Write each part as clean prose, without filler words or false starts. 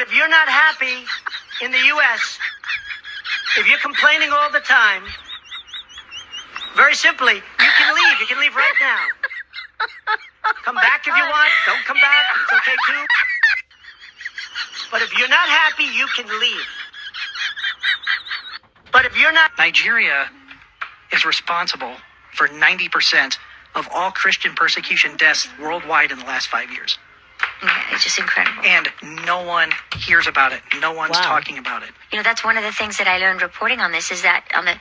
If you're not happy in the U.S., if you're complaining all the time, very simply, you can leave. You can leave right now. Come back if you want. Don't come back. It's okay too. But if you're not happy, you can leave. But if you're not... Nigeria is responsible for 90% of all Christian persecution deaths worldwide in the last 5 years. Yeah, it's just incredible. And no one hears about it. No one's talking about it. You know, that's one of the things that I learned reporting on this, is that on the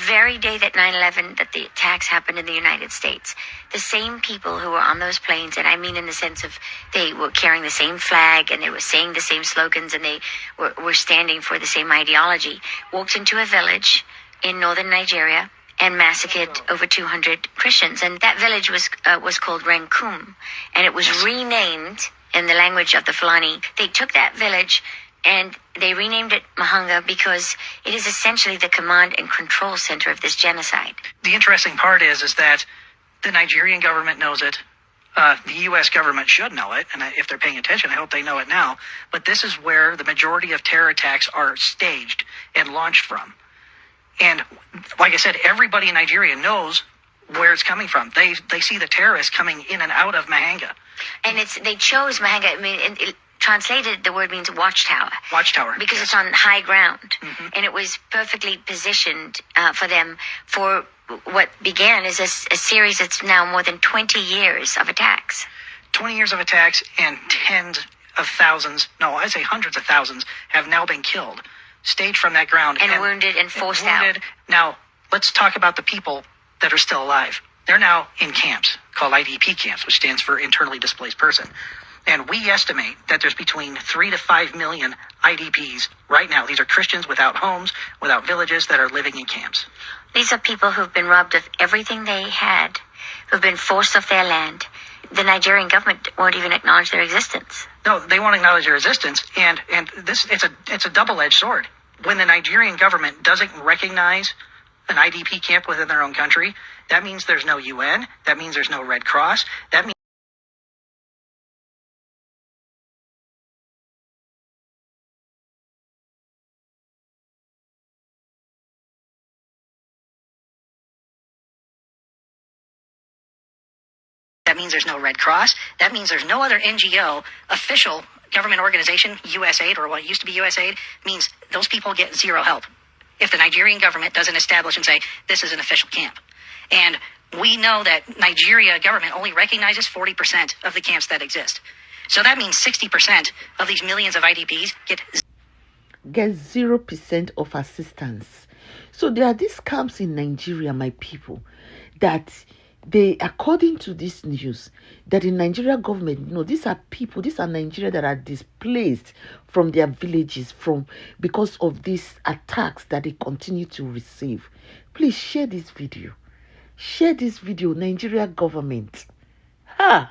very day that 9/11, that the attacks happened in the United States, the same people who were on those planes, and I mean in the sense of they were carrying the same flag and they were saying the same slogans and they were standing for the same ideology, walked into a village in northern Nigeria and massacred over 200 Christians. And that village was called Rankum, and it was renamed in the language of the Fulani. They took that village and they renamed it Mahanga because it is essentially the command and control center of this genocide. The interesting part is that the Nigerian government knows it. The U.S. government should know it, and if they're paying attention, I hope they know it now. But this is where the majority of terror attacks are staged and launched from. And like I said, everybody in Nigeria knows where it's coming from. They see the terrorists coming in and out of Mahanga. And they chose Mahanga. I mean, it translated, the word means watchtower. Watchtower. Because it's on high ground. Mm-hmm. And it was perfectly positioned for them for what began as a series that's now more than 20 years of attacks. 20 years of attacks, and tens of thousands, no, I say hundreds of thousands, have now been killed, staged from that ground. And wounded and forced out. Now, let's talk about the people that are still alive. They're now in camps called IDP camps, which stands for Internally Displaced Person. And we estimate that there's between 3 to 5 million IDPs right now. These are Christians without homes, without villages, that are living in camps. These are people who've been robbed of everything they had, who've been forced off their land. The Nigerian government won't even acknowledge their existence. No, they won't acknowledge their existence, and this it's a double-edged sword. When the Nigerian government doesn't recognize an IDP camp within their own country, that means there's no UN, that means there's no Red Cross, that means there's no Red Cross. That means there's no other NGO, official government organization, USAID, or what used to be USAID, means those people get zero help if the Nigerian government doesn't establish and say, this is an official camp. And we know that Nigeria government only recognizes 40% of the camps that exist. So that means 60% of these millions of IDPs get 0% of assistance. So there are these camps in Nigeria, my people, that they, according to this news, that the Nigeria government, these are people, these are Nigeria that are displaced from their villages because of these attacks that they continue to receive. Please share this video. Share this video, Nigeria government.